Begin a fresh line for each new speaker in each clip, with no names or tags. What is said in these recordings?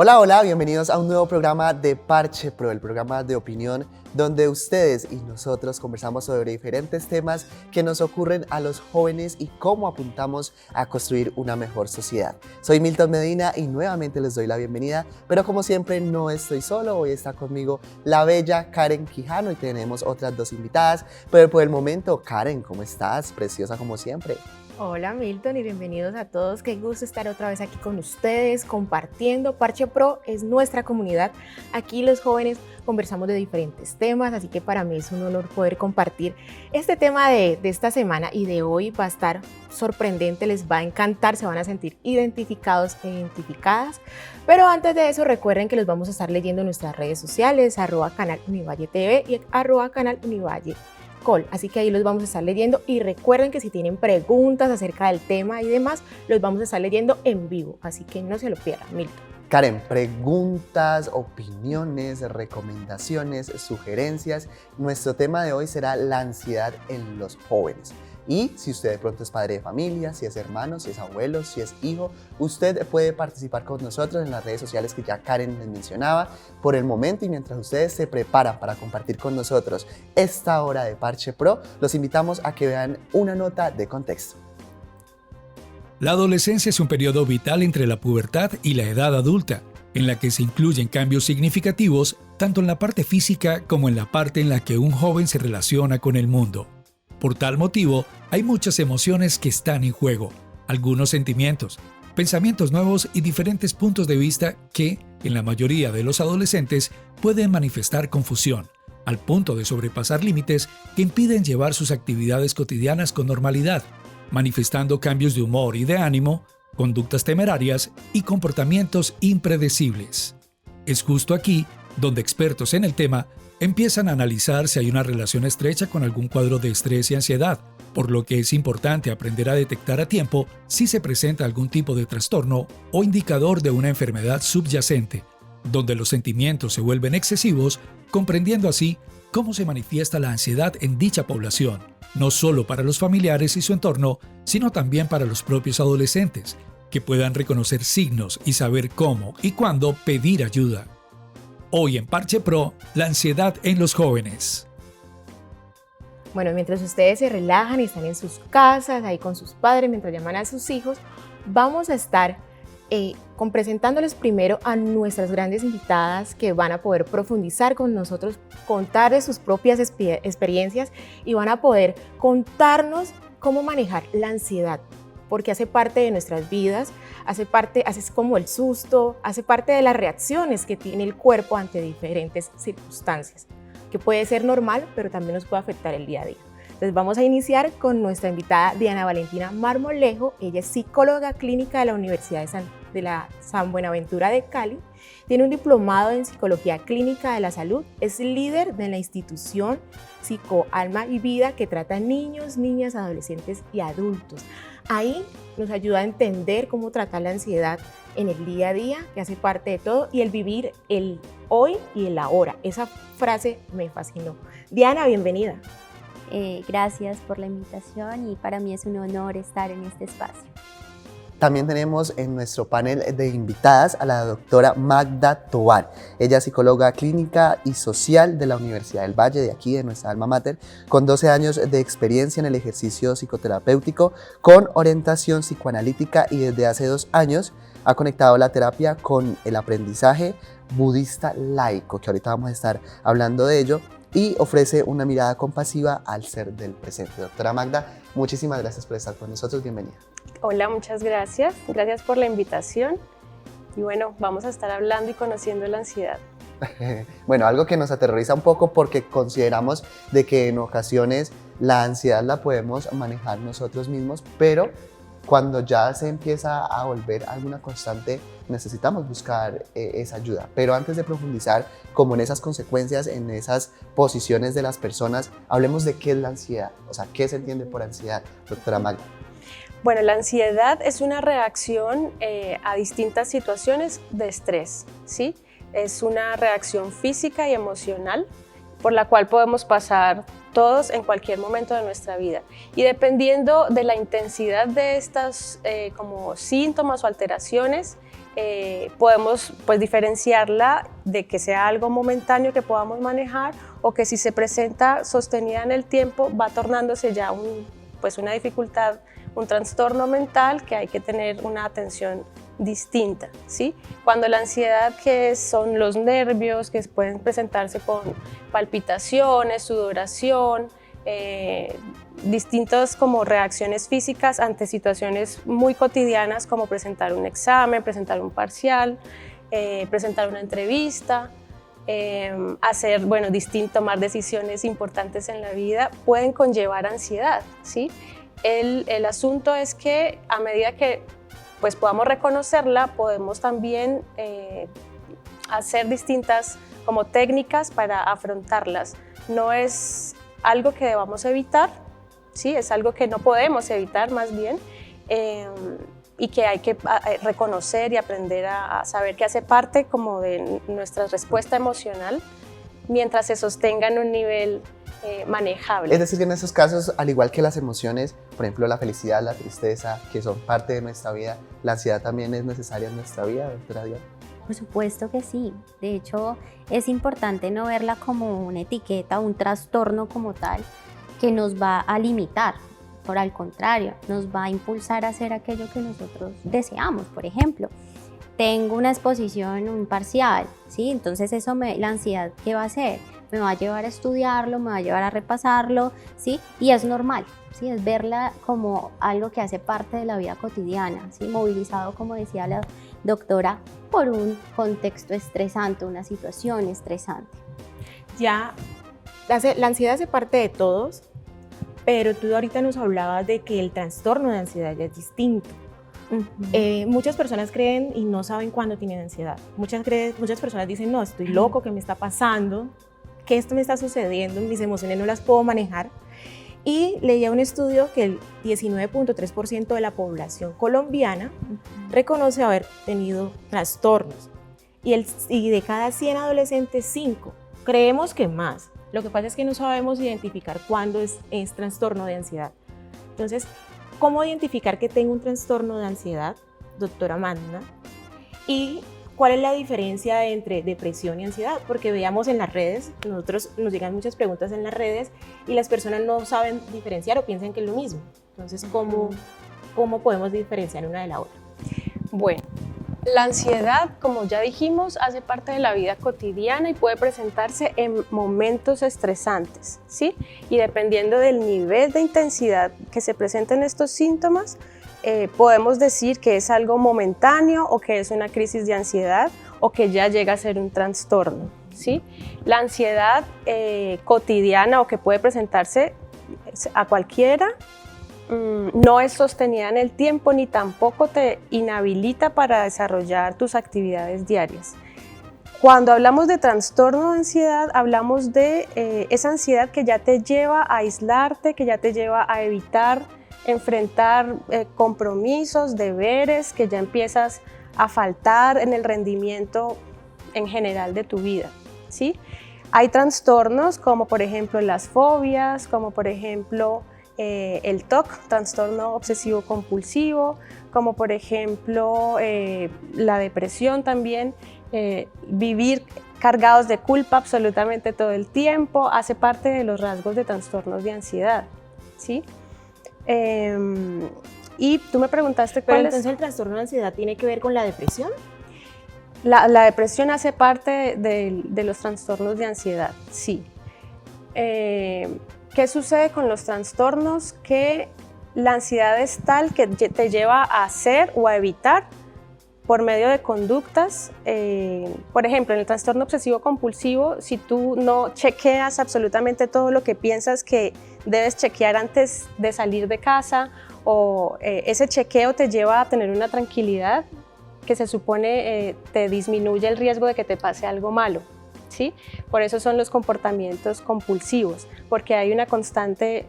Hola, hola, bienvenidos a un nuevo programa de Parche Pro, el programa de opinión donde ustedes y nosotros conversamos sobre diferentes temas que nos ocurren a los jóvenes y cómo apuntamos a construir una mejor sociedad. Soy Milton Medina y nuevamente les doy la bienvenida, pero como siempre no estoy solo, hoy está conmigo la bella Karen Quijano y tenemos otras dos invitadas, pero por el momento, Karen, ¿cómo estás? Preciosa como siempre.
Hola Milton y bienvenidos a todos, qué gusto estar otra vez aquí con ustedes compartiendo. Parche Pro es nuestra comunidad, aquí los jóvenes conversamos de diferentes temas, así que para mí es un honor poder compartir este tema de esta semana y de hoy. Va a estar sorprendente, les va a encantar, se van a sentir identificados e identificadas, pero antes de eso recuerden que los vamos a estar leyendo en nuestras redes sociales, @canal Univalle TV y @canal Univalle Col, así que ahí los vamos a estar leyendo y recuerden que si tienen preguntas acerca del tema y demás, los vamos a estar leyendo en vivo, así que no se lo pierdan, Milton.
Karen, preguntas, opiniones, recomendaciones, sugerencias. Nuestro tema de hoy será la ansiedad en los jóvenes. Y si usted de pronto es padre de familia, si es hermano, si es abuelo, si es hijo, usted puede participar con nosotros en las redes sociales que ya Karen les mencionaba. Por el momento y mientras ustedes se preparan para compartir con nosotros esta hora de Parche Pro, los invitamos a que vean una nota de contexto.
La adolescencia es un periodo vital entre la pubertad y la edad adulta, en la que se incluyen cambios significativos tanto en la parte física como en la parte en la que un joven se relaciona con el mundo. Por tal motivo, hay muchas emociones que están en juego, algunos sentimientos, pensamientos nuevos y diferentes puntos de vista que, en la mayoría de los adolescentes, pueden manifestar confusión, al punto de sobrepasar límites que impiden llevar sus actividades cotidianas con normalidad, manifestando cambios de humor y de ánimo, conductas temerarias y comportamientos impredecibles. Es justo aquí donde expertos en el tema empiezan a analizar si hay una relación estrecha con algún cuadro de estrés y ansiedad, por lo que es importante aprender a detectar a tiempo si se presenta algún tipo de trastorno o indicador de una enfermedad subyacente, donde los sentimientos se vuelven excesivos, comprendiendo así cómo se manifiesta la ansiedad en dicha población, no solo para los familiares y su entorno, sino también para los propios adolescentes, que puedan reconocer signos y saber cómo y cuándo pedir ayuda. Hoy en Parche Pro, la ansiedad en los jóvenes.
Bueno, mientras ustedes se relajan y están en sus casas, ahí con sus padres, mientras llaman a sus hijos, vamos a estar presentándoles primero a nuestras grandes invitadas que van a poder profundizar con nosotros, contar de sus propias experiencias y van a poder contarnos cómo manejar la ansiedad, porque hace parte de nuestras vidas, hace como el susto, hace parte de las reacciones que tiene el cuerpo ante diferentes circunstancias, que puede ser normal, pero también nos puede afectar el día a día. Entonces vamos a iniciar con nuestra invitada Diana Valentina Marmolejo. Ella es psicóloga clínica de la Universidad de la San Buenaventura de Cali, tiene un diplomado en Psicología Clínica de la Salud, es líder de la institución Psico Alma y Vida que trata a niños, niñas, adolescentes y adultos. Ahí nos ayuda a entender cómo tratar la ansiedad en el día a día, que hace parte de todo, y el vivir el hoy y el ahora. Esa frase me fascinó. Diana, bienvenida.
Gracias por la invitación y para mí es un honor estar en este espacio.
También tenemos en nuestro panel de invitadas a la doctora Magda Tovar. Ella es psicóloga clínica y social de la Universidad del Valle, de aquí, de nuestra alma mater, con 12 años de experiencia en el ejercicio psicoterapéutico, con orientación psicoanalítica y desde hace 2 años ha conectado la terapia con el aprendizaje budista laico, que ahorita vamos a estar hablando de ello, y ofrece una mirada compasiva al ser del presente. Doctora Magda, muchísimas gracias por estar con nosotros, bienvenida.
Hola, muchas gracias. Gracias por la invitación. Y bueno, vamos a estar hablando y conociendo la ansiedad.
Bueno, algo que nos aterroriza un poco porque consideramos de que en ocasiones la ansiedad la podemos manejar nosotros mismos, pero cuando ya se empieza a volver alguna constante, necesitamos buscar esa ayuda. Pero antes de profundizar como en esas consecuencias, en esas posiciones de las personas, hablemos de qué es la ansiedad, o sea, ¿qué se entiende por ansiedad, doctora Magda?
Bueno, la ansiedad es una reacción a distintas situaciones de estrés, ¿sí? Es una reacción física y emocional por la cual podemos pasar todos en cualquier momento de nuestra vida. Y dependiendo de la intensidad de estas como síntomas o alteraciones, podemos pues diferenciarla de que sea algo momentáneo que podamos manejar o que si se presenta sostenida en el tiempo va tornándose ya una dificultad, un trastorno mental que hay que tener una atención distinta, ¿sí? Cuando la ansiedad, que son los nervios, que pueden presentarse con palpitaciones, sudoración, distintas como reacciones físicas ante situaciones muy cotidianas como presentar un examen, presentar un parcial, presentar una entrevista, tomar decisiones importantes en la vida, pueden conllevar ansiedad, ¿sí? El asunto es que a medida que pues podamos reconocerla, podemos también hacer distintas como técnicas para afrontarlas. No es algo que debamos evitar, ¿sí? Es algo que no podemos evitar más bien, y que hay que reconocer y aprender a saber que hace parte como de nuestra respuesta emocional mientras se sostenga en un nivel manejable.
Es decir, que en esos casos, al igual que las emociones, por ejemplo, la felicidad, la tristeza, que son parte de nuestra vida, la ansiedad también es necesaria en nuestra vida, doctora Diana.
Por supuesto que sí. De hecho, es importante no verla como una etiqueta, un trastorno como tal, que nos va a limitar. Por al contrario, nos va a impulsar a hacer aquello que nosotros deseamos. Por ejemplo, tengo una exposición, un parcial, ¿sí? Entonces la ansiedad, ¿qué va a hacer? Me va a llevar a estudiarlo, me va a llevar a repasarlo, ¿sí? Y es normal, ¿sí? Es verla como algo que hace parte de la vida cotidiana, ¿sí? Movilizado, como decía la doctora, por un contexto estresante, una situación estresante.
Ya, la ansiedad hace parte de todos, pero tú ahorita nos hablabas de que el trastorno de ansiedad ya es distinto. Muchas personas creen y no saben cuándo tienen ansiedad. Muchas personas dicen, no, estoy loco, ¿qué me está pasando? ¿Qué esto me está sucediendo? Mis emociones no las puedo manejar. Y leía un estudio que el 19.3% de la población colombiana reconoce haber tenido trastornos. Y de cada 100 adolescentes, 5. Creemos que más. Lo que pasa es que no sabemos identificar cuándo es trastorno de ansiedad. Entonces, ¿cómo identificar que tengo un trastorno de ansiedad, doctora Magda? ¿Y cuál es la diferencia entre depresión y ansiedad? Porque veamos en las redes, nos llegan muchas preguntas en las redes y las personas no saben diferenciar o piensan que es lo mismo. Entonces, ¿cómo podemos diferenciar una de la otra?
Bueno, la ansiedad, como ya dijimos, hace parte de la vida cotidiana y puede presentarse en momentos estresantes, ¿sí? Y dependiendo del nivel de intensidad que se presenten estos síntomas, podemos decir que es algo momentáneo o que es una crisis de ansiedad o que ya llega a ser un trastorno, ¿sí? La ansiedad cotidiana o que puede presentarse a cualquiera no es sostenida en el tiempo ni tampoco te inhabilita para desarrollar tus actividades diarias. Cuando hablamos de trastorno de ansiedad, hablamos de esa ansiedad que ya te lleva a aislarte, que ya te lleva a evitar enfrentar compromisos, deberes, que ya empiezas a faltar en el rendimiento en general de tu vida, ¿sí? Hay trastornos como por ejemplo las fobias, como por ejemplo el TOC, trastorno obsesivo compulsivo, como por ejemplo la depresión también, vivir cargados de culpa absolutamente todo el tiempo, hace parte de los rasgos de trastornos de ansiedad, ¿sí? Y tú me preguntaste
¿Pero entonces el trastorno de ansiedad tiene que ver con la depresión?
La depresión hace parte de los trastornos de ansiedad, sí. ¿Qué sucede con los trastornos? Que la ansiedad es tal que te lleva a hacer o a evitar por medio de conductas. Por ejemplo, en el trastorno obsesivo compulsivo, si tú no chequeas absolutamente todo lo que piensas que debes chequear antes de salir de casa, o ese chequeo te lleva a tener una tranquilidad que se supone te disminuye el riesgo de que te pase algo malo, ¿sí? Por eso son los comportamientos compulsivos, porque hay una constante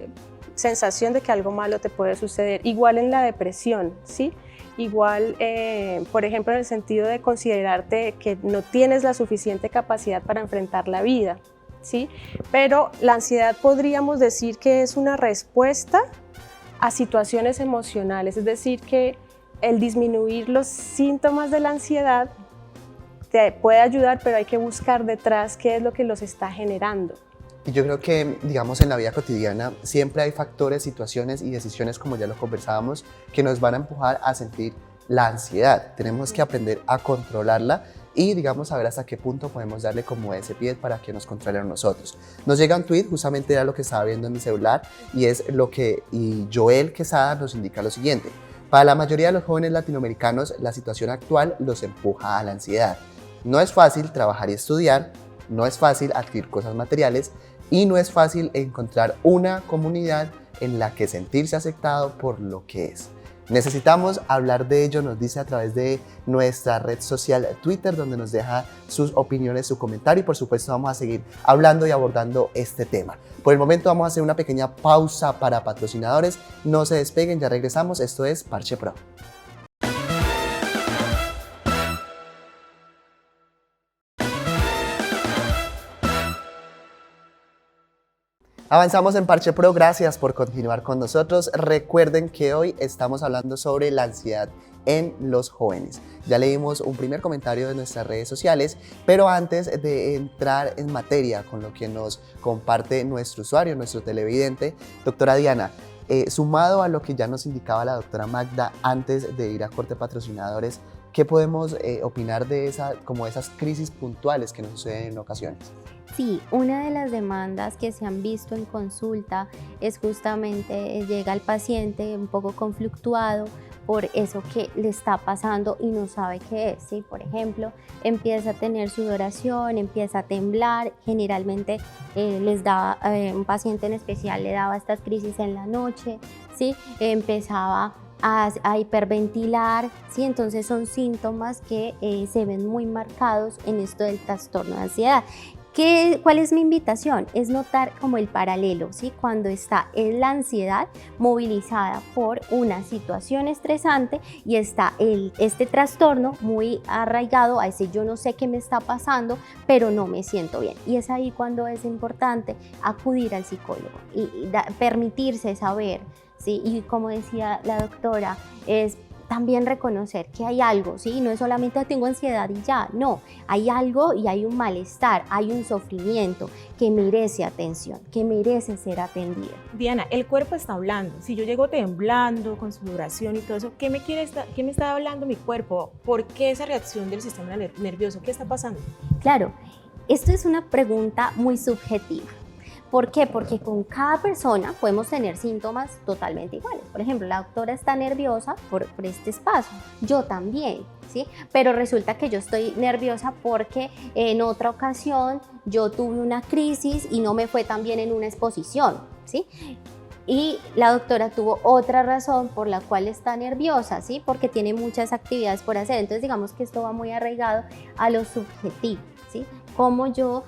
sensación de que algo malo te puede suceder. Igual en la depresión, ¿sí? Igual, por ejemplo, en el sentido de considerarte que no tienes la suficiente capacidad para enfrentar la vida, ¿sí? Pero la ansiedad podríamos decir que es una respuesta a situaciones emocionales, es decir, que el disminuir los síntomas de la ansiedad te puede ayudar, pero hay que buscar detrás qué es lo que los está generando.
Y yo creo que, digamos, en la vida cotidiana siempre hay factores, situaciones y decisiones, como ya lo conversábamos, que nos van a empujar a sentir la ansiedad. Tenemos que aprender a controlarla y, digamos, saber hasta qué punto podemos darle como ese pie para que nos controle a nosotros. Nos llega un tweet, justamente era lo que estaba viendo en mi celular, y es lo que Joel Quesada nos indica lo siguiente. Para la mayoría de los jóvenes latinoamericanos, la situación actual los empuja a la ansiedad. No es fácil trabajar y estudiar, no es fácil adquirir cosas materiales y no es fácil encontrar una comunidad en la que sentirse aceptado por lo que es. Necesitamos hablar de ello, nos dice a través de nuestra red social Twitter, donde nos deja sus opiniones, su comentario, y por supuesto vamos a seguir hablando y abordando este tema. Por el momento vamos a hacer una pequeña pausa para patrocinadores. No se despeguen, ya regresamos. Esto es Parche Pro. Avanzamos en Parche Pro, gracias por continuar con nosotros. Recuerden que hoy estamos hablando sobre la ansiedad en los jóvenes. Ya leímos un primer comentario de nuestras redes sociales, pero antes de entrar en materia con lo que nos comparte nuestro usuario, nuestro televidente, doctora Diana, sumado a lo que ya nos indicaba la doctora Magda antes de ir a corte patrocinadores, ¿qué podemos opinar de esas crisis puntuales que nos suceden en ocasiones?
Sí, una de las demandas que se han visto en consulta es justamente llega el paciente un poco conflictuado por eso que le está pasando y no sabe qué es, ¿sí? Por ejemplo, empieza a tener sudoración, empieza a temblar, generalmente un paciente en especial le daba estas crisis en la noche, ¿sí? Empezaba a hiperventilar, ¿sí? Entonces son síntomas que se ven muy marcados en esto del trastorno de ansiedad. ¿Cuál es mi invitación? Es notar como el paralelo, ¿sí? Cuando está en la ansiedad movilizada por una situación estresante y está este trastorno muy arraigado a ese yo no sé qué me está pasando, pero no me siento bien. Y es ahí cuando es importante acudir al psicólogo y permitirse saber, ¿sí? Y como decía la doctora, es también reconocer que hay algo, ¿sí? No es solamente tengo ansiedad y ya, no, hay algo y hay un malestar, hay un sufrimiento que merece atención, que merece ser atendido.
Diana, el cuerpo está hablando. Si yo llego temblando, con sudoración y todo eso, ¿qué me está hablando mi cuerpo? ¿Por qué esa reacción del sistema nervioso? ¿Qué está pasando?
Claro, esto es una pregunta muy subjetiva. ¿Por qué? Porque con cada persona podemos tener síntomas totalmente iguales. Por ejemplo, la doctora está nerviosa por este espacio, yo también, ¿sí? Pero resulta que yo estoy nerviosa porque en otra ocasión yo tuve una crisis y no me fue tan bien en una exposición, ¿sí? Y la doctora tuvo otra razón por la cual está nerviosa, ¿sí? Porque tiene muchas actividades por hacer. Entonces digamos que esto va muy arraigado a lo subjetivo, ¿sí? Cómo yo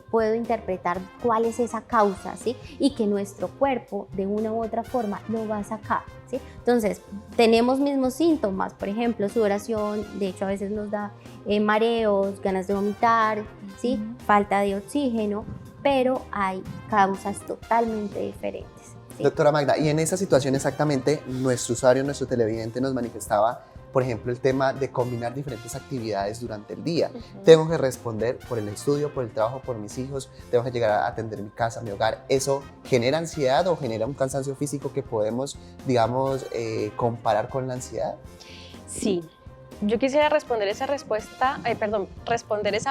puedo interpretar cuál es esa causa, ¿sí? Y que nuestro cuerpo de una u otra forma lo va a sacar, ¿sí? Entonces, tenemos mismos síntomas, por ejemplo, sudoración, de hecho a veces nos da mareos, ganas de vomitar, ¿sí? Falta de oxígeno, pero hay causas totalmente diferentes, ¿sí?
Doctora Magda, y en esa situación exactamente, nuestro usuario, nuestro televidente nos manifestaba, por ejemplo, el tema de combinar diferentes actividades durante el día. Tengo que responder por el estudio, por el trabajo, por mis hijos, tengo que llegar a atender mi casa, mi hogar. ¿Eso genera ansiedad o genera un cansancio físico que podemos, digamos, comparar con la ansiedad?
Sí. Yo quisiera responder esa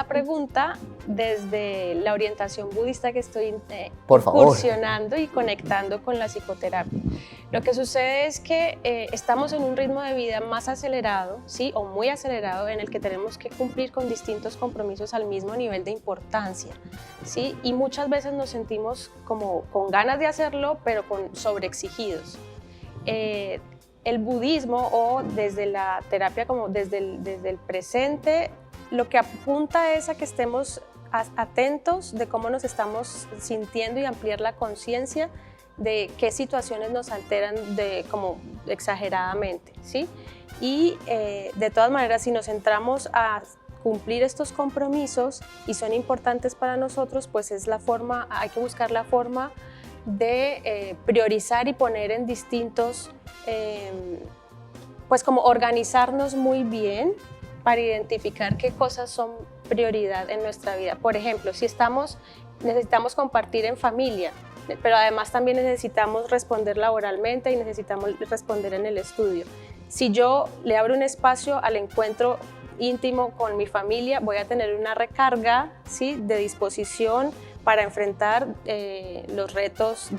pregunta desde la orientación budista que estoy incursionando y conectando con la psicoterapia. Lo que sucede es que estamos en un ritmo de vida más acelerado, ¿sí? O muy acelerado, en el que tenemos que cumplir con distintos compromisos al mismo nivel de importancia, ¿sí? Y muchas veces nos sentimos como con ganas de hacerlo, pero sobreexigidos. El budismo, o desde la terapia, como desde el presente, lo que apunta es a que estemos atentos de cómo nos estamos sintiendo y ampliar la conciencia de qué situaciones nos alteran como exageradamente, ¿sí? Y de todas maneras, si nos centramos a cumplir estos compromisos y son importantes para nosotros, pues hay que buscar la forma de priorizar y poner en distintos pues como organizarnos muy bien para identificar qué cosas son prioridad en nuestra vida. Por ejemplo, si necesitamos compartir en familia, pero además también necesitamos responder laboralmente y necesitamos responder en el estudio. Si yo le abro un espacio al encuentro íntimo con mi familia, voy a tener una recarga, ¿sí?, de disposición para enfrentar los retos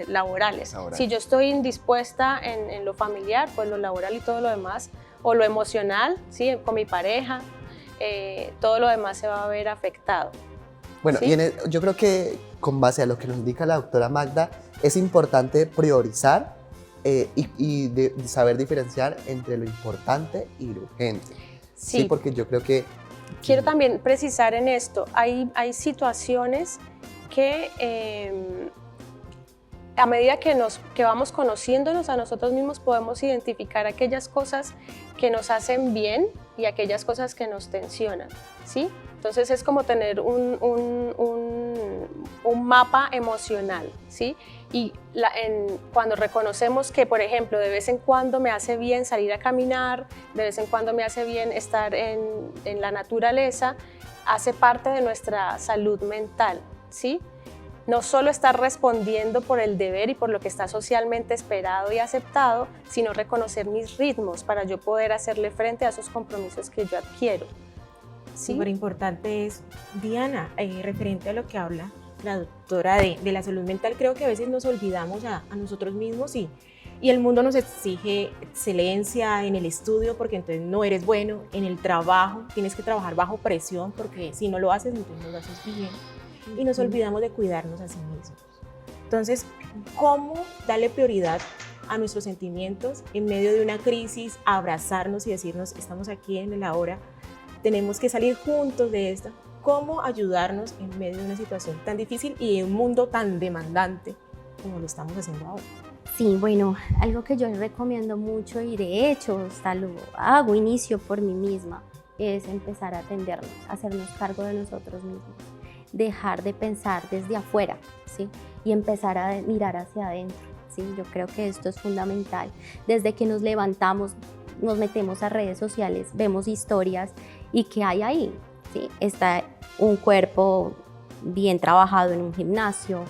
laborales. Si yo estoy indispuesta en lo familiar, pues lo laboral y todo lo demás, o lo emocional, ¿sí?, con mi pareja, todo lo demás se va a ver afectado.
Bueno,
¿sí?
Yo creo que con base a lo que nos indica la doctora Magda, es importante priorizar y saber diferenciar entre lo importante y lo urgente. Sí, porque yo creo que...
Quiero también precisar en esto, hay situaciones que a medida que vamos conociéndonos a nosotros mismos podemos identificar aquellas cosas que nos hacen bien y aquellas cosas que nos tensionan, ¿sí? Entonces es como tener un mapa emocional, ¿sí? Y cuando reconocemos que, por ejemplo, de vez en cuando me hace bien salir a caminar, de vez en cuando me hace bien estar en la naturaleza, hace parte de nuestra salud mental, ¿sí? No solo estar respondiendo por el deber y por lo que está socialmente esperado y aceptado, sino reconocer mis ritmos para yo poder hacerle frente a esos compromisos que yo adquiero. ¿Sí?
Súper importante es, Diana, referente a lo que habla la doctora de la salud mental, creo que a veces nos olvidamos a nosotros mismos y el mundo nos exige excelencia en el estudio porque entonces no eres bueno, en el trabajo tienes que trabajar bajo presión porque si no lo haces, entonces no lo haces bien y nos olvidamos de cuidarnos a sí mismos. Entonces, ¿cómo darle prioridad a nuestros sentimientos en medio de una crisis, abrazarnos y decirnos, estamos aquí en el ahora, tenemos que salir juntos de esta? ¿Cómo ayudarnos en medio de una situación tan difícil y en un mundo tan demandante como lo estamos haciendo ahora?
Sí, bueno, algo que yo recomiendo mucho y de hecho hasta lo hago inicio por mí misma es empezar a atendernos, hacernos cargo de nosotros mismos, dejar de pensar desde afuera, ¿sí? Y empezar a mirar hacia adentro, ¿sí? Yo creo que esto es fundamental. Desde que nos levantamos, nos metemos a redes sociales, vemos historias y ¿qué hay ahí? ¿Sí? Está un cuerpo bien trabajado en un gimnasio,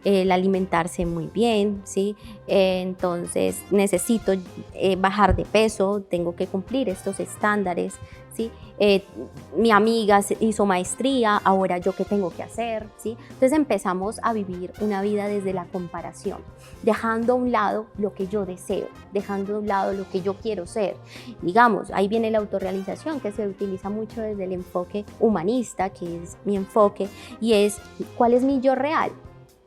el alimentarse muy bien, ¿sí? Entonces necesito bajar de peso, tengo que cumplir estos estándares, ¿sí? Mi amiga hizo maestría, ahora yo qué tengo que hacer, ¿sí? Entonces empezamos a vivir una vida desde la comparación, dejando a un lado lo que yo deseo, dejando a un lado lo que yo quiero ser. Digamos, ahí viene la autorrealización que se utiliza mucho desde el enfoque humanista, que es mi enfoque, y es ¿cuál es mi yo real?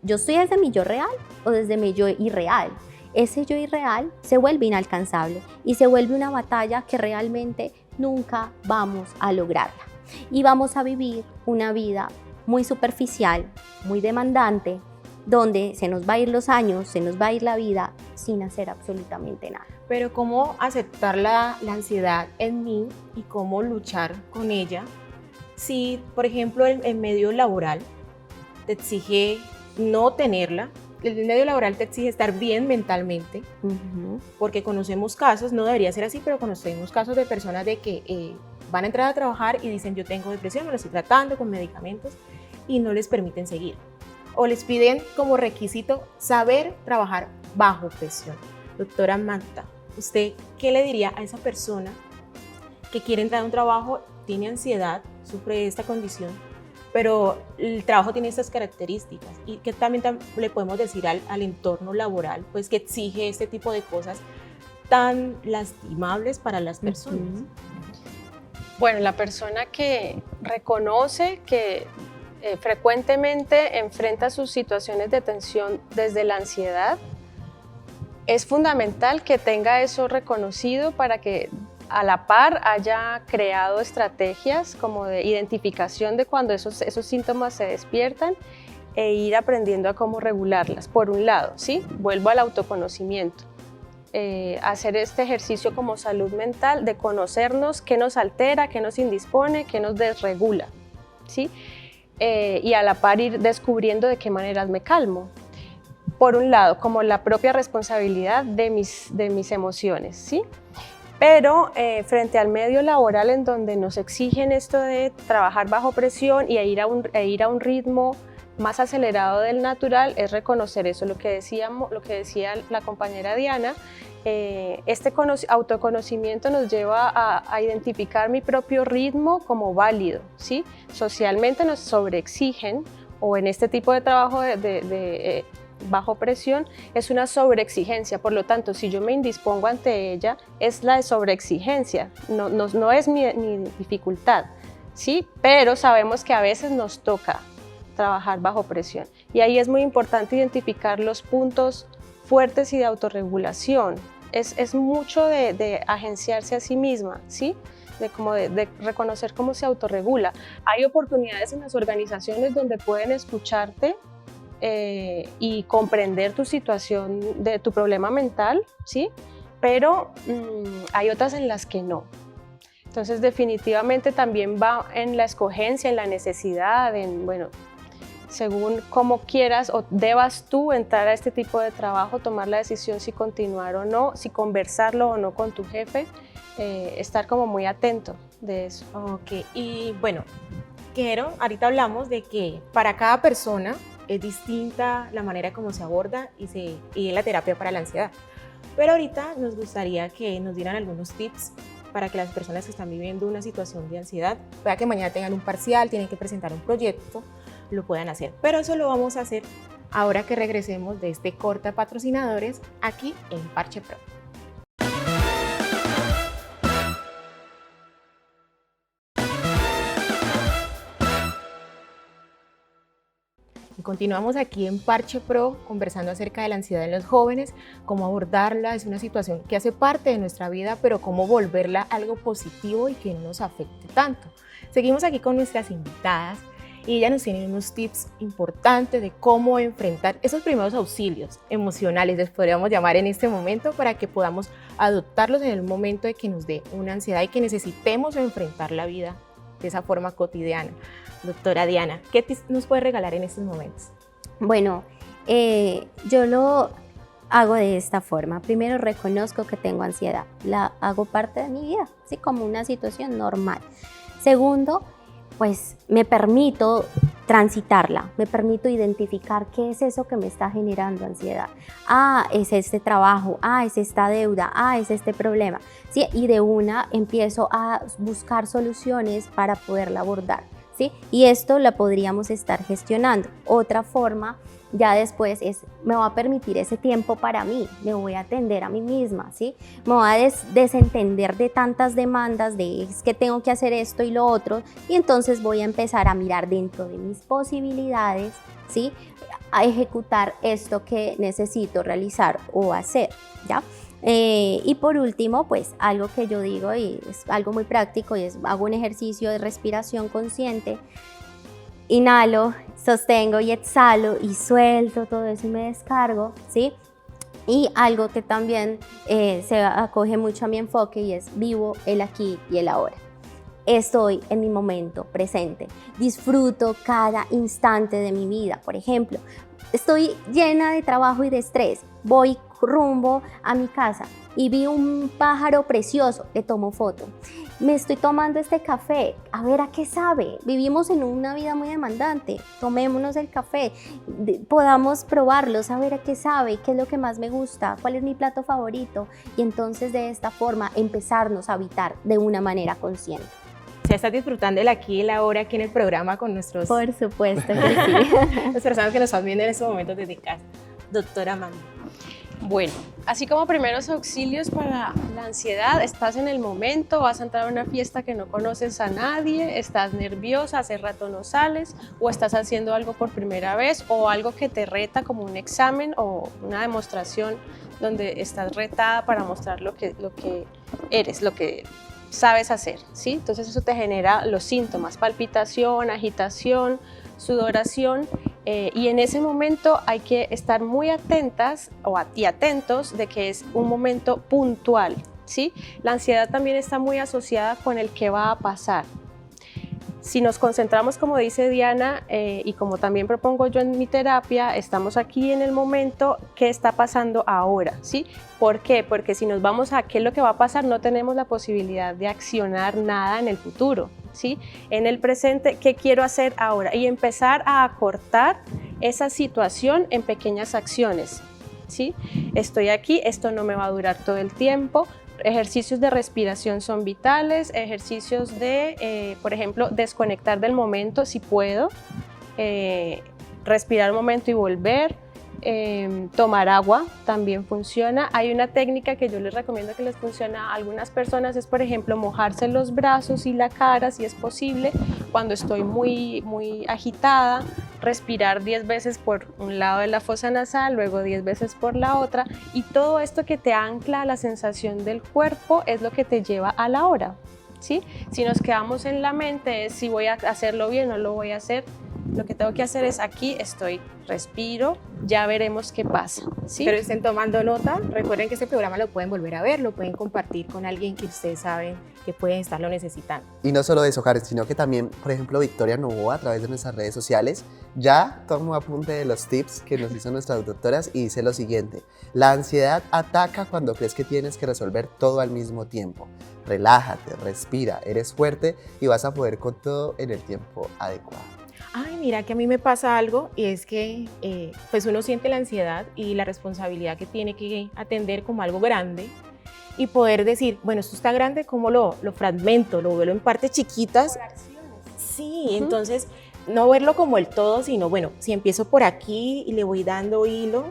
¿Yo estoy desde mi yo real o desde mi yo irreal? Ese yo irreal se vuelve inalcanzable y se vuelve una batalla que realmente nunca vamos a lograrla. Y vamos a vivir una vida muy superficial, muy demandante, donde se nos va a ir los años, se nos va a ir la vida sin hacer absolutamente nada.
Pero ¿cómo aceptar la ansiedad en mí y cómo luchar con ella? Si, por ejemplo, el medio laboral te exige no tenerla, el medio laboral te exige estar bien mentalmente, porque conocemos casos, no debería ser así, pero conocemos casos de personas de que van a entrar a trabajar y dicen yo tengo depresión, me lo estoy tratando con medicamentos y no les permiten seguir. O les piden como requisito saber trabajar bajo presión. Doctora Magda, ¿usted qué le diría a esa persona que quiere entrar a un trabajo, tiene ansiedad, sufre de esta condición, pero el trabajo tiene estas características y que también le podemos decir al entorno laboral, pues que exige este tipo de cosas tan lastimables para las personas?
Bueno, la persona que reconoce que frecuentemente enfrenta sus situaciones de tensión desde la ansiedad, es fundamental que tenga eso reconocido para que a la par haya creado estrategias como de identificación de cuando esos síntomas se despiertan e ir aprendiendo a cómo regularlas. Por un lado, ¿sí? Vuelvo al autoconocimiento. Hacer este ejercicio como salud mental de conocernos qué nos altera, qué nos indispone, qué nos desregula, ¿sí? Y a la par ir descubriendo de qué maneras me calmo. Por un lado, como la propia responsabilidad de mis emociones, ¿sí? Pero frente al medio laboral en donde nos exigen esto de trabajar bajo presión y ir a un ritmo más acelerado del natural, es reconocer eso, lo que decía la compañera Diana. Este autoconocimiento nos lleva a identificar mi propio ritmo como válido, ¿sí? Socialmente nos sobreexigen, o en este tipo de trabajo bajo presión es una sobreexigencia, por lo tanto, si yo me indispongo ante ella, es la de sobreexigencia, no es mi dificultad, ¿sí? Pero sabemos que a veces nos toca trabajar bajo presión, y ahí es muy importante identificar los puntos fuertes y de autorregulación. Es mucho de agenciarse a sí misma, ¿sí? De reconocer cómo se autorregula. Hay oportunidades en las organizaciones donde pueden escucharte y comprender tu situación, de tu problema mental, ¿sí? Pero hay otras en las que no. Entonces definitivamente también va en la escogencia, en la necesidad, según cómo quieras o debas tú entrar a este tipo de trabajo, tomar la decisión si continuar o no, si conversarlo o no con tu jefe, estar como muy atento de eso.
Ok, y bueno, ahorita hablamos de que para cada persona es distinta la manera como se aborda y la terapia para la ansiedad. Pero ahorita nos gustaría que nos dieran algunos tips para que las personas que están viviendo una situación de ansiedad, pueda que mañana tengan un parcial, tienen que presentar un proyecto, lo puedan hacer. Pero eso lo vamos a hacer ahora que regresemos de este corte de patrocinadores aquí en Parche Pro. Y continuamos aquí en Parche Pro conversando acerca de la ansiedad en los jóvenes, cómo abordarla, es una situación que hace parte de nuestra vida, pero cómo volverla algo positivo y que no nos afecte tanto. Seguimos aquí con nuestras invitadas y ellas nos tienen unos tips importantes de cómo enfrentar esos primeros auxilios emocionales, les podríamos llamar en este momento, para que podamos adoptarlos en el momento de que nos dé una ansiedad y que necesitemos enfrentar la vida de esa forma cotidiana. Doctora Diana, ¿qué tips nos puede regalar en estos momentos?
Bueno, yo lo hago de esta forma. Primero, reconozco que tengo ansiedad, la hago parte de mi vida, ¿sí? Como una situación normal. Segundo, pues me permito transitarla, me permito identificar qué es eso que me está generando ansiedad. Es este trabajo, es esta deuda, es este problema, ¿sí? Y de una empiezo a buscar soluciones para poderla abordar, ¿sí? Y esto la podríamos estar gestionando. Otra forma ya después me va a permitir ese tiempo para mí, me voy a atender a mí misma, ¿sí? Me voy a desentender de tantas demandas de es que tengo que hacer esto y lo otro, y entonces voy a empezar a mirar dentro de mis posibilidades, ¿sí? A ejecutar esto que necesito realizar o hacer, ¿ya? Y por último, pues algo que yo digo y es algo muy práctico y hago un ejercicio de respiración consciente. Inhalo, sostengo y exhalo y suelto todo eso y me descargo, ¿sí? Y algo que también se acoge mucho a mi enfoque y es vivo el aquí y el ahora. Estoy en mi momento presente, disfruto cada instante de mi vida. Por ejemplo, estoy llena de trabajo y de estrés, voy rumbo a mi casa y vi un pájaro precioso, le tomo foto. Me estoy tomando este café, a ver a qué sabe. Vivimos en una vida muy demandante, tomémonos el café, podamos probarlo, saber a qué sabe, qué es lo que más me gusta, cuál es mi plato favorito, y entonces de esta forma empezarnos a habitar de una manera consciente.
¿Se está disfrutando el aquí y el ahora aquí en el programa con nuestros...
Por supuesto que sí.
las personas que nos están viendo en estos momentos desde casa? Doctora Amanda.
Bueno, así como primeros auxilios para la ansiedad, estás en el momento, vas a entrar a una fiesta que no conoces a nadie, estás nerviosa, hace rato no sales, o estás haciendo algo por primera vez, o algo que te reta como un examen o una demostración donde estás retada para mostrar lo que eres, lo que sabes hacer, ¿sí? Entonces eso te genera los síntomas, palpitación, agitación, sudoración, y en ese momento hay que estar muy atentas y atentos de que es un momento puntual, ¿sí? La ansiedad también está muy asociada con el que va a pasar. Si nos concentramos, como dice Diana, y como también propongo yo en mi terapia, estamos aquí en el momento, ¿qué está pasando ahora? ¿Sí? ¿Por qué? Porque si nos vamos a qué es lo que va a pasar, no tenemos la posibilidad de accionar nada en el futuro, ¿sí? En el presente, ¿qué quiero hacer ahora? Y empezar a acortar esa situación en pequeñas acciones, ¿sí? Estoy aquí, esto no me va a durar todo el tiempo. Ejercicios de respiración son vitales, ejercicios de, por ejemplo, desconectar del momento si puedo, respirar un momento y volver, tomar agua también funciona. Hay una técnica que yo les recomiendo que les funciona a algunas personas, es por ejemplo mojarse los brazos y la cara si es posible, cuando estoy muy agitada, respirar 10 veces por un lado de la fosa nasal, luego 10 veces por la otra, y todo esto que te ancla a la sensación del cuerpo es lo que te lleva a la hora, ¿sí? Si nos quedamos en la mente es si voy a hacerlo bien o no lo voy a hacer, lo que tengo que hacer es aquí estoy, respiro, ya veremos qué pasa, ¿sí?
Pero estén tomando nota, recuerden que este programa lo pueden volver a ver, lo pueden compartir con alguien que ustedes saben que pueden estarlo necesitando.
Y no solo eso, Karen, sino que también, por ejemplo, Victoria Novoa, a través de nuestras redes sociales, ya tomó apunte de los tips que nos hizo nuestras doctoras y dice lo siguiente: la ansiedad ataca cuando crees que tienes que resolver todo al mismo tiempo. Relájate, respira, eres fuerte y vas a poder con todo en el tiempo adecuado.
Ay, mira que a mí me pasa algo y es que pues uno siente la ansiedad y la responsabilidad que tiene que atender como algo grande y poder decir, bueno, esto está grande, ¿cómo lo fragmento? Lo vuelo en partes chiquitas. Sí, entonces no verlo como el todo, sino bueno, si empiezo por aquí y le voy dando hilo,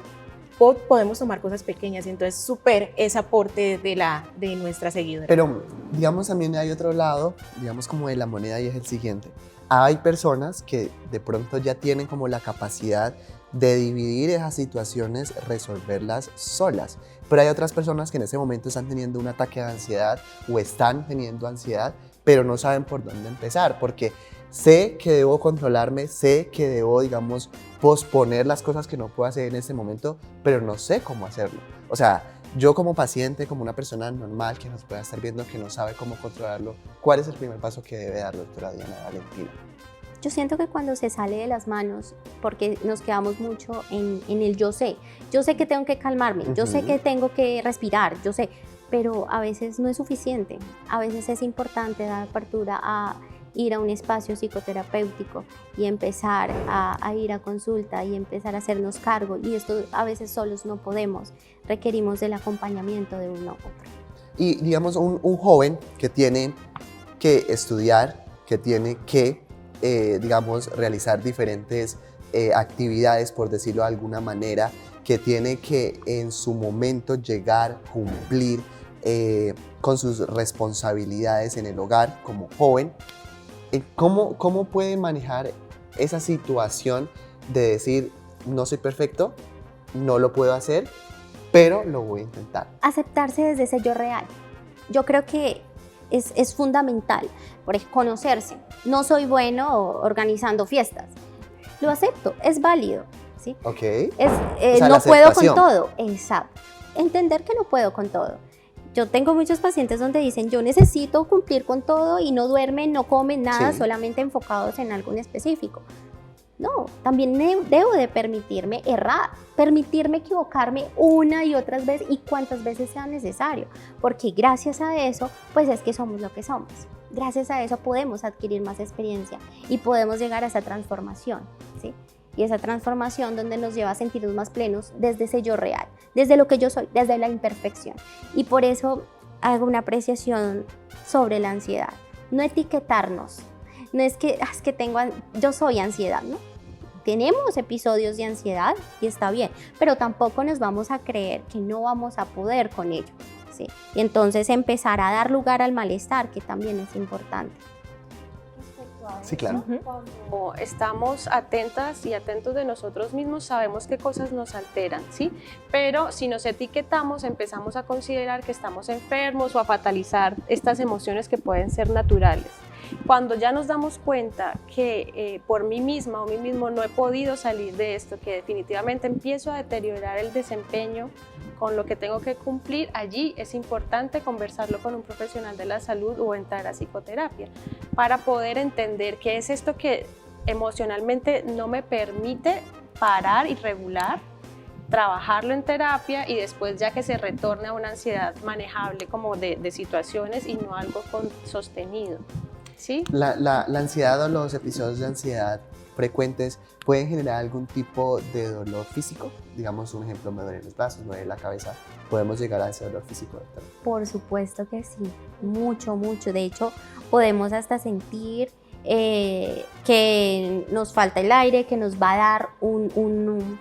podemos tomar cosas pequeñas y entonces súper ese aporte de nuestra seguidora.
Pero, digamos, también hay otro lado, digamos, como de la moneda, y es el siguiente. Hay personas que de pronto ya tienen como la capacidad de dividir esas situaciones, resolverlas solas. Pero hay otras personas que en ese momento están teniendo un ataque de ansiedad o están teniendo ansiedad, pero no saben por dónde empezar, porque sé que debo controlarme, sé que debo, digamos, posponer las cosas que no puedo hacer en este momento, pero no sé cómo hacerlo. O sea, yo como paciente, como una persona normal que nos pueda estar viendo, que no sabe cómo controlarlo, ¿cuál es el primer paso que debe dar la doctora Diana Valentina?
Yo siento que cuando se sale de las manos, porque nos quedamos mucho en el yo sé que tengo que calmarme, yo sé que tengo que respirar, yo sé, pero a veces no es suficiente, a veces es importante dar apertura a ir a un espacio psicoterapéutico y empezar a ir a consulta y empezar a hacernos cargo, y esto a veces solos no podemos, requerimos del acompañamiento de uno a otro.
Y digamos, un joven que tiene que estudiar, que tiene que, digamos, realizar diferentes actividades, por decirlo de alguna manera, que tiene que en su momento llegar, cumplir con sus responsabilidades en el hogar como joven, ¿cómo puede manejar esa situación de decir, no soy perfecto, no lo puedo hacer, pero lo voy a intentar?
Aceptarse desde ese yo real. Yo creo que es fundamental, por ejemplo, conocerse. No soy bueno organizando fiestas. Lo acepto, es válido, ¿sí?
Ok.
O sea, no puedo con todo. Exacto. Entender que no puedo con todo. Yo tengo muchos pacientes donde dicen, yo necesito cumplir con todo y no duermen, no comen nada, solamente enfocados en algo en específico. No, también debo de permitirme errar, permitirme equivocarme una y otras veces y cuantas veces sea necesario, porque gracias a eso, pues es que somos lo que somos. Gracias a eso podemos adquirir más experiencia y podemos llegar a esa transformación, ¿sí? Y esa transformación donde nos lleva a sentirnos más plenos desde ese yo real, desde lo que yo soy, desde la imperfección. Y por eso hago una apreciación sobre la ansiedad. No etiquetarnos. No es que yo soy ansiedad, ¿no? Tenemos episodios de ansiedad y está bien, pero tampoco nos vamos a creer que no vamos a poder con ello, ¿sí? Y entonces empezar a dar lugar al malestar, que también es importante.
Sí, claro.
Cuando estamos atentas y atentos de nosotros mismos, sabemos qué cosas nos alteran, ¿sí? Pero si nos etiquetamos, empezamos a considerar que estamos enfermos o a fatalizar estas emociones que pueden ser naturales. Cuando ya nos damos cuenta que por mí misma o mí mismo no he podido salir de esto, que definitivamente empiezo a deteriorar el desempeño con lo que tengo que cumplir, allí es importante conversarlo con un profesional de la salud o entrar a psicoterapia para poder entender qué es esto que emocionalmente no me permite parar y regular, trabajarlo en terapia y después ya que se retorne a una ansiedad manejable como de situaciones y no algo sostenido. ¿Sí?
La ansiedad o los episodios de ansiedad frecuentes pueden generar algún tipo de dolor físico. Digamos, un ejemplo, me duelen los brazos, me duele la cabeza. ¿Podemos llegar a ese dolor físico, doctora?
Por supuesto que sí, mucho, mucho. De hecho, podemos hasta sentir que nos falta el aire, que nos va a dar un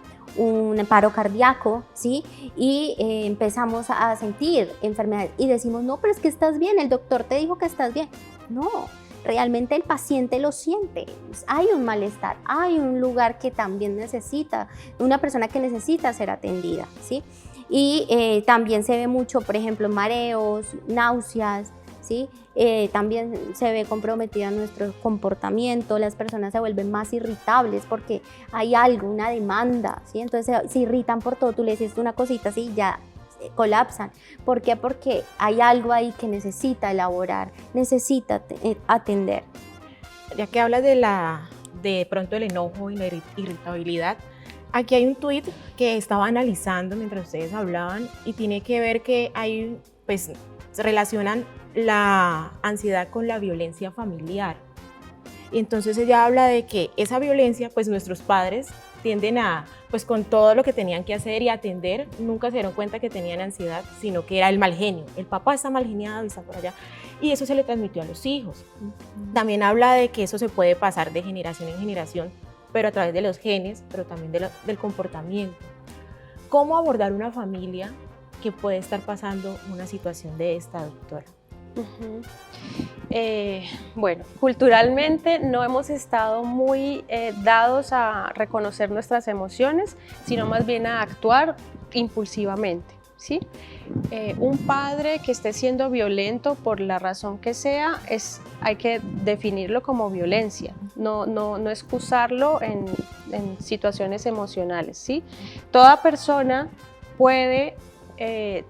paro cardíaco, ¿sí? Y empezamos a sentir enfermedad y decimos, no, pero es que estás bien, el doctor te dijo que estás bien. No, realmente el paciente lo siente, hay un malestar, hay un lugar que también necesita, una persona que necesita ser atendida, ¿sí? Y también se ve mucho, por ejemplo, mareos, náuseas, ¿sí? También se ve comprometida nuestro comportamiento, las personas se vuelven más irritables porque hay algo, una demanda, ¿sí? Entonces se irritan por todo, tú le dices una cosita así y ya colapsan. ¿Por qué? Porque hay algo ahí que necesita elaborar, necesita atender.
Ya que hablas de pronto el enojo y la irritabilidad, aquí hay un tuit que estaba analizando mientras ustedes hablaban y tiene que ver que hay, pues, se relacionan la ansiedad con la violencia familiar. Y entonces ella habla de que esa violencia, pues nuestros padres tienden a, pues con todo lo que tenían que hacer y atender, nunca se dieron cuenta que tenían ansiedad, sino que era el mal genio. El papá está mal geniado y está por allá. Y eso se le transmitió a los hijos. También habla de que eso se puede pasar de generación en generación, pero a través de los genes, pero también del comportamiento. ¿Cómo abordar una familia que puede estar pasando una situación de esta, doctora?
Bueno, culturalmente no hemos estado muy dados a reconocer nuestras emociones, sino más bien a actuar impulsivamente, ¿sí? Un padre que esté siendo violento por la razón que sea, hay que definirlo como violencia, no excusarlo en situaciones emocionales, ¿sí? Toda persona puede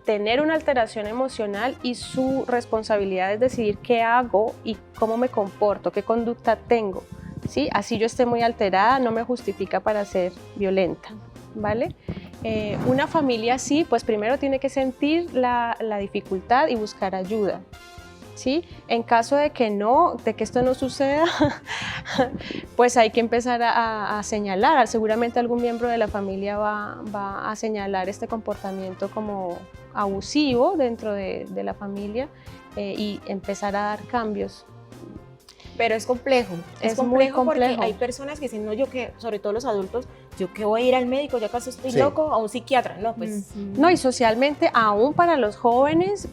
tener una alteración emocional y su responsabilidad es decidir qué hago y cómo me comporto, qué conducta tengo, ¿sí? Así yo esté muy alterada, no me justifica para ser violenta, ¿vale? Una familia así, pues primero tiene que sentir la dificultad y buscar ayuda, ¿sí? En caso de que esto no suceda, pues hay que empezar a señalar. Seguramente algún miembro de la familia va a señalar este comportamiento como abusivo dentro de la familia y empezar a dar cambios.
Pero es complejo,
es muy complejo
porque hay personas que dicen, no, yo que, sobre todo los adultos, yo que voy a ir al médico, ya acaso estoy loco, a un psiquiatra, no, pues.
No, y socialmente, aún para los jóvenes,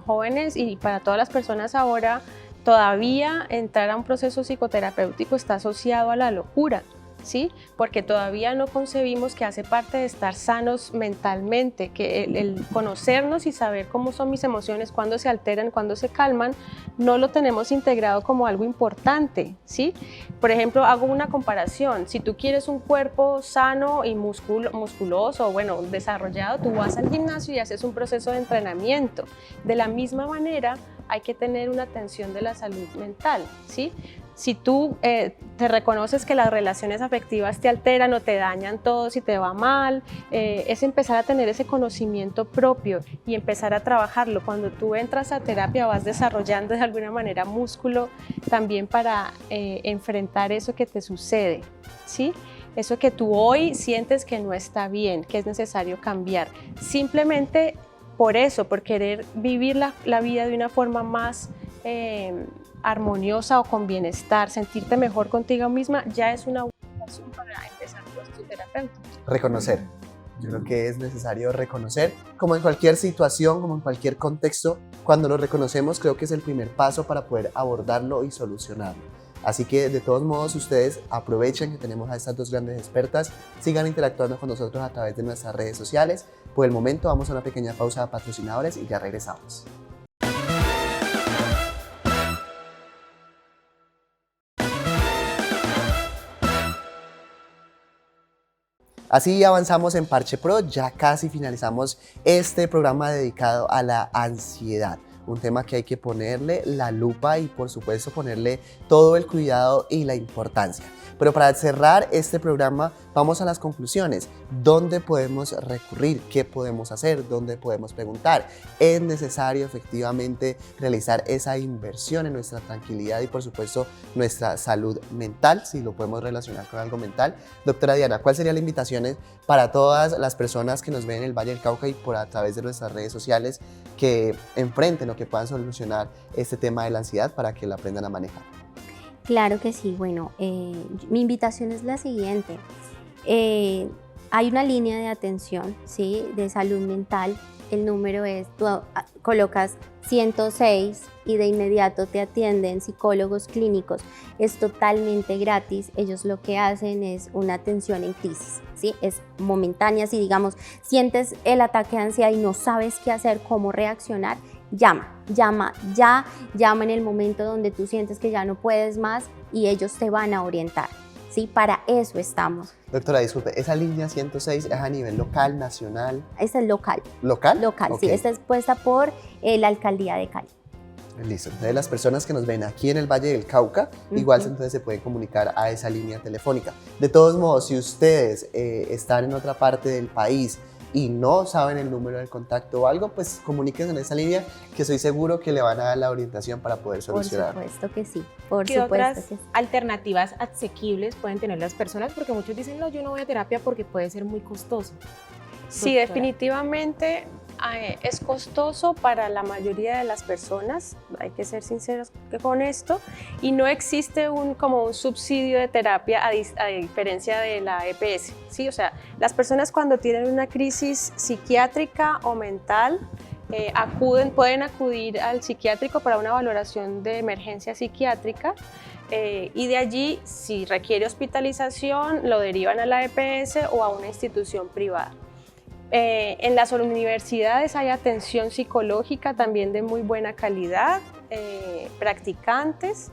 jóvenes y para todas las personas ahora, todavía entrar a un proceso psicoterapéutico está asociado a la locura, ¿sí? Porque todavía no concebimos que hace parte de estar sanos mentalmente, que el conocernos y saber cómo son mis emociones, cuándo se alteran, cuándo se calman, no lo tenemos integrado como algo importante, ¿sí? Por ejemplo, hago una comparación, si tú quieres un cuerpo sano y musculoso, bueno, desarrollado, tú vas al gimnasio y haces un proceso de entrenamiento. De la misma manera, hay que tener una atención de la salud mental, ¿sí? Si tú te reconoces que las relaciones afectivas te alteran o te dañan todo, si te va mal, es empezar a tener ese conocimiento propio y empezar a trabajarlo. Cuando tú entras a terapia vas desarrollando de alguna manera músculo también para enfrentar eso que te sucede, ¿sí? Eso que tú hoy sientes que no está bien, que es necesario cambiar. Simplemente por eso, por querer vivir la vida de una forma más armoniosa o con bienestar, sentirte mejor contigo misma, ya es una buena razón para empezar un proceso terapéutico.
Reconocer. Yo creo que es necesario reconocer, como en cualquier situación, como en cualquier contexto, cuando lo reconocemos creo que es el primer paso para poder abordarlo y solucionarlo. Así que de todos modos ustedes aprovechen que tenemos a estas dos grandes expertas, sigan interactuando con nosotros a través de nuestras redes sociales. Por el momento vamos a una pequeña pausa de patrocinadores y ya regresamos. Así avanzamos en Parche Pro, ya casi finalizamos este programa dedicado a la ansiedad. Un tema que hay que ponerle la lupa y por supuesto ponerle todo el cuidado y la importancia. Pero para cerrar este programa vamos a las conclusiones. ¿Dónde podemos recurrir? ¿Qué podemos hacer? ¿Dónde podemos preguntar? Es necesario efectivamente realizar esa inversión en nuestra tranquilidad y por supuesto nuestra salud mental, si lo podemos relacionar con algo mental. Doctora Diana, ¿cuál sería la invitación para todas las personas que nos ven en el Valle del Cauca y por a través de nuestras redes sociales que enfrenten o que puedan solucionar este tema de la ansiedad para que la aprendan a manejar?
Claro que sí. Bueno, mi invitación es la siguiente. Hay una línea de atención, ¿sí?, de salud mental. El número es, tú colocas 106 y de inmediato te atienden psicólogos clínicos. Es totalmente gratis. Ellos lo que hacen es una atención en crisis, ¿sí? Es momentánea. Si digamos sientes el ataque de ansiedad y no sabes qué hacer, cómo reaccionar, llama en el momento donde tú sientes que ya no puedes más y ellos te van a orientar, ¿sí? Para eso estamos.
Doctora, disculpe, ¿esa línea 106 es a nivel local, nacional?
Esta es local.
¿Local?
Local,
Okay.
sí. Esta es puesta por la Alcaldía de Cali.
Listo. Entonces las personas que nos ven aquí en el Valle del Cauca, igual entonces se pueden comunicar a esa línea telefónica. De todos modos, si ustedes están en otra parte del país y no saben el número del contacto o algo, pues comuníquense en esa línea que estoy seguro que le van a dar la orientación para poder solucionar.
Por supuesto que sí. Por
¿Qué
supuesto
otras
que sí.
alternativas asequibles pueden tener las personas? Porque muchos dicen, no, yo no voy a terapia porque puede ser muy costoso.
Sí,
Doctora.
definitivamente es costoso para la mayoría de las personas, hay que ser sinceros con esto, y no existe como un subsidio de terapia a diferencia de la EPS, ¿sí? O sea, las personas cuando tienen una crisis psiquiátrica o mental, pueden acudir al psiquiátrico para una valoración de emergencia psiquiátrica, y de allí, si requiere hospitalización, lo derivan a la EPS o a una institución privada. En las universidades hay atención psicológica también de muy buena calidad, practicantes.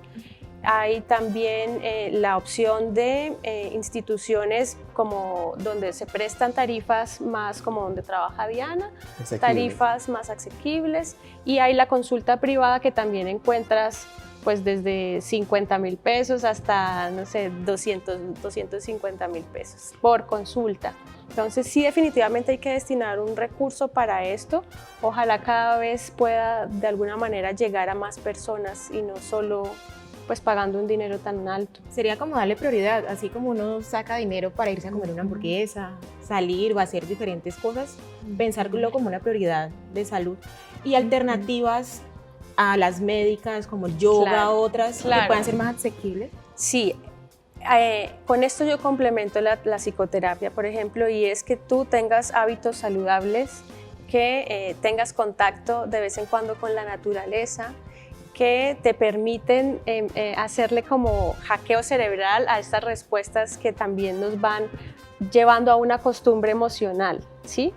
Hay también la opción de instituciones como donde se prestan tarifas más como donde trabaja Diana, tarifas más asequibles, y hay la consulta privada que también encuentras pues desde 50,000 pesos hasta, no sé, 250,000 pesos por consulta. Entonces sí, definitivamente hay que destinar un recurso para esto. Ojalá cada vez pueda de alguna manera llegar a más personas y no solo pues pagando un dinero tan alto.
Sería como darle prioridad, así como uno saca dinero para irse a comer una hamburguesa, salir o hacer diferentes cosas, pensarlo como una prioridad de salud. Y alternativas a las médicas como el yoga,
Claro,
otras
claro.
que puedan ser más asequibles.
Sí, con esto yo complemento la psicoterapia, por ejemplo, y es que tú tengas hábitos saludables, que tengas contacto de vez en cuando con la naturaleza, que te permiten hacerle como hackeo cerebral a estas respuestas que también nos van llevando a una costumbre emocional, ¿sí?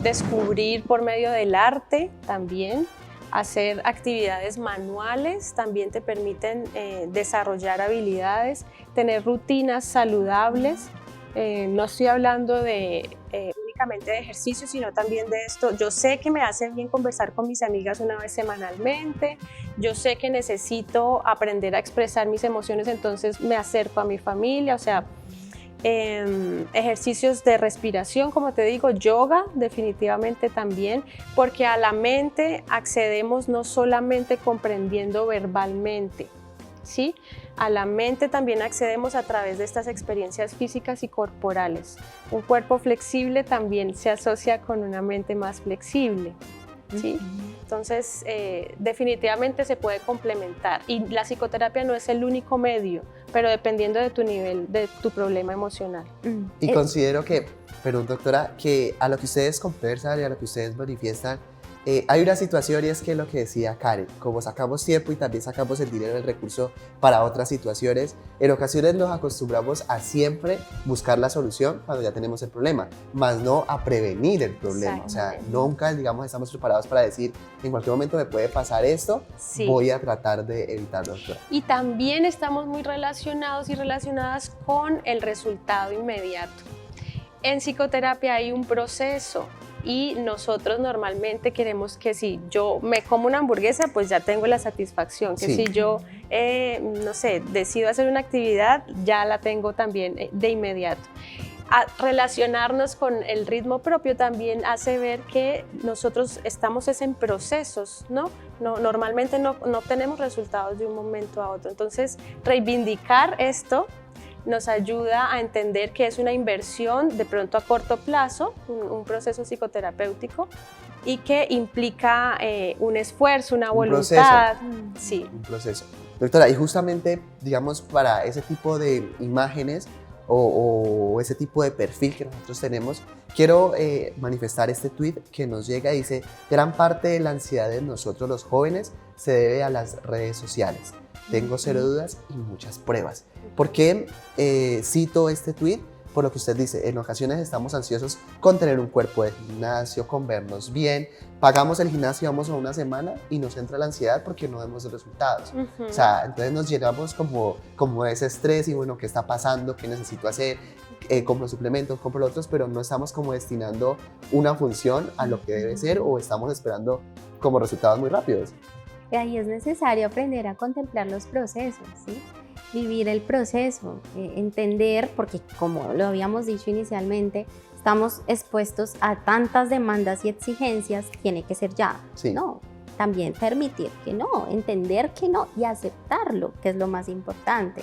Descubrir por medio del arte también. Hacer actividades manuales también te permiten desarrollar habilidades, tener rutinas saludables. No estoy hablando únicamente de ejercicio, sino también de esto. Yo sé que me hace bien conversar con mis amigas una vez semanalmente. Yo sé que necesito aprender a expresar mis emociones, entonces me acerco a mi familia. O sea, ejercicios de respiración, como te digo, yoga definitivamente también, porque a la mente accedemos no solamente comprendiendo verbalmente, ¿sí? A la mente también accedemos a través de estas experiencias físicas y corporales. Un cuerpo flexible también se asocia con una mente más flexible, ¿sí? Entonces, definitivamente se puede complementar, y la psicoterapia no es el único medio, pero dependiendo de tu nivel, de tu problema emocional.
Y considero que, perdón doctora, que a lo que ustedes conversan y a lo que ustedes manifiestan, hay una situación y es que lo que decía Karen, como sacamos tiempo y también sacamos el dinero, el recurso para otras situaciones, en ocasiones nos acostumbramos a siempre buscar la solución cuando ya tenemos el problema, más no a prevenir el problema. O sea, nunca, digamos, estamos preparados para decir, en cualquier momento me puede pasar esto,
Sí.
voy a tratar de evitarlo, doctora.
Y también estamos muy relacionados y relacionadas con el resultado inmediato. En psicoterapia hay un proceso y nosotros normalmente queremos que si yo me como una hamburguesa, pues ya tengo la satisfacción, que
Sí.
si yo, no sé, decido hacer una actividad, ya la tengo también de inmediato. A relacionarnos con el ritmo propio también hace ver que nosotros estamos en procesos, ¿no? Normalmente no obtenemos resultados de un momento a otro. Entonces, reivindicar esto nos ayuda a entender que es una inversión de pronto a corto plazo, un proceso psicoterapéutico, y que implica un esfuerzo, una voluntad. Sí.
Un proceso. Doctora, y justamente, digamos, para ese tipo de imágenes o ese tipo de perfil que nosotros tenemos, quiero manifestar este tweet que nos llega y dice: gran parte de la ansiedad de nosotros los jóvenes se debe a las redes sociales. Tengo cero dudas y muchas pruebas. ¿Por qué cito este tweet? Por lo que usted dice, en ocasiones estamos ansiosos con tener un cuerpo de gimnasio, con vernos bien, pagamos el gimnasio, vamos a una semana y nos entra la ansiedad porque no vemos los resultados. O sea, entonces nos llenamos como de ese estrés y bueno, ¿qué está pasando? ¿Qué necesito hacer? Compro suplementos, compro otros, pero no estamos como destinando una función a lo que debe ser o estamos esperando como resultados muy rápidos.
Y ahí es necesario aprender a contemplar los procesos, ¿sí? Vivir el proceso, entender, porque como lo habíamos dicho inicialmente, estamos expuestos a tantas demandas y exigencias, tiene que ser ya,
Sí.
no, también permitir que no, entender que no y aceptarlo, que es lo más importante.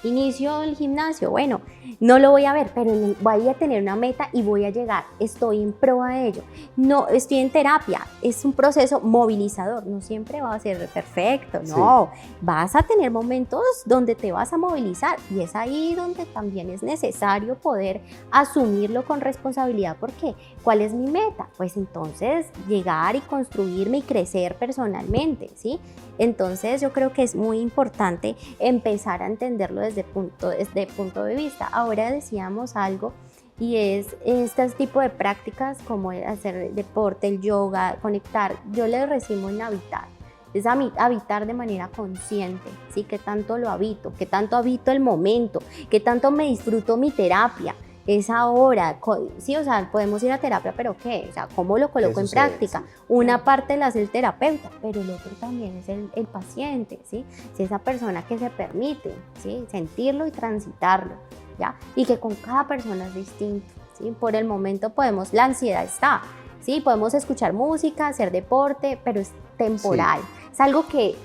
Inicio el gimnasio, bueno, no lo voy a ver, pero voy a tener una meta y voy a llegar, estoy en pro a ello. No, estoy en terapia, es un proceso movilizador, no siempre va a ser perfecto, no, vas a tener momentos donde te vas a movilizar y es ahí donde también es necesario poder asumirlo con responsabilidad, porque ¿cuál es mi meta? Pues entonces llegar y construirme y crecer personalmente, ¿sí? Entonces yo creo que es muy importante empezar a entenderlo desde punto de vista. Ahora decíamos algo y es este tipo de prácticas como hacer deporte, el yoga, conectar. Yo le recibo en habitar. Es habitar de manera consciente, ¿sí? ¿Qué tanto lo habito? ¿Qué tanto habito el momento? ¿Qué tanto me disfruto mi terapia? Es ahora, sí, o sea, podemos ir a terapia, pero ¿qué? O sea, ¿cómo lo coloco en práctica?
Sí.
Una parte la hace el terapeuta, pero el otro también es el paciente, ¿sí? Es esa persona que se permite, ¿sí? Sentirlo y transitarlo, ¿ya? Y que con cada persona es distinto, ¿sí? Por el momento la ansiedad está, ¿sí? Podemos escuchar música, hacer deporte, pero es temporal. Sí. Es algo que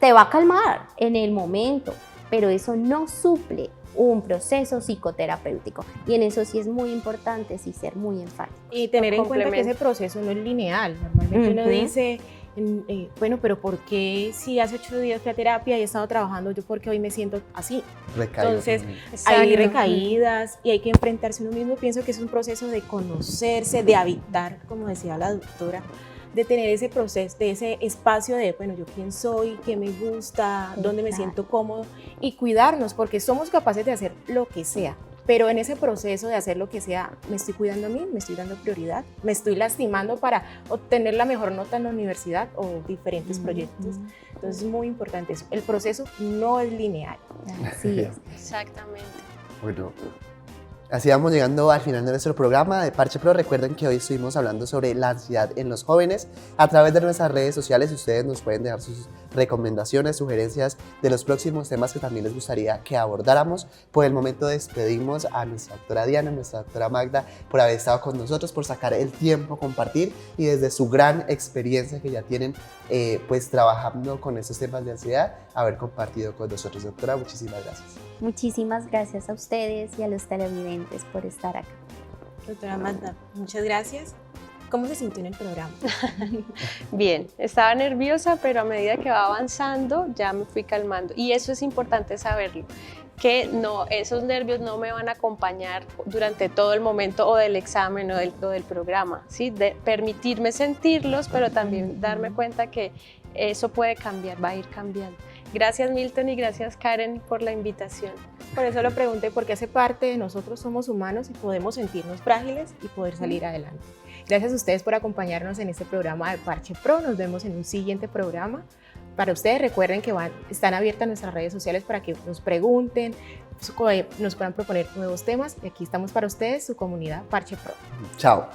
te va a calmar en el momento, pero eso no suple un proceso psicoterapéutico, y en eso sí es muy importante ser muy enfático.
Y tener en cuenta que ese proceso no es lineal. Normalmente uno dice, bueno, pero ¿por qué si hace 8 días fui a terapia y he estado trabajando, yo por qué hoy me siento así? Entonces hay recaídas y hay que enfrentarse a uno mismo. Pienso que es un proceso de conocerse, de habitar, como decía la doctora, de tener ese proceso, de ese espacio de, bueno, yo quién soy, qué me gusta, dónde me siento cómodo, y cuidarnos, porque somos capaces de hacer lo que sea, pero en ese proceso de hacer lo que sea, me estoy cuidando a mí, me estoy dando prioridad, me estoy lastimando para obtener la mejor nota en la universidad o diferentes proyectos. Entonces es muy importante eso, el proceso no es lineal.
Así es.
Exactamente.
Bueno, así vamos llegando al final de nuestro programa de Parche Pro. Recuerden que hoy estuvimos hablando sobre la ansiedad en los jóvenes. A través de nuestras redes sociales ustedes nos pueden dejar sus recomendaciones, sugerencias de los próximos temas que también les gustaría que abordáramos. Por el momento despedimos a nuestra doctora Diana, nuestra doctora Magda, por haber estado con nosotros, por sacar el tiempo, compartir y desde su gran experiencia que ya tienen pues trabajando con estos temas de ansiedad, haber compartido con nosotros. Doctora, muchísimas gracias.
Muchísimas gracias a ustedes y a los televidentes por estar acá.
Doctora Magda, muchas gracias. ¿Cómo se sintió en el programa?
Bien, estaba nerviosa, pero a medida que va avanzando ya me fui calmando. Y eso es importante saberlo, que no, esos nervios no me van a acompañar durante todo el momento o del examen o del programa, ¿sí? De permitirme sentirlos, pero también darme cuenta que eso puede cambiar, va a ir cambiando. Gracias Milton y gracias Karen por la invitación.
Por eso lo pregunté, porque hace parte de nosotros, somos humanos y podemos sentirnos frágiles y poder salir adelante. Gracias a ustedes por acompañarnos en este programa de Parche Pro. Nos vemos en un siguiente programa. Para ustedes recuerden que están abiertas nuestras redes sociales para que nos pregunten, nos puedan proponer nuevos temas. Y aquí estamos para ustedes, su comunidad Parche Pro.
Chao.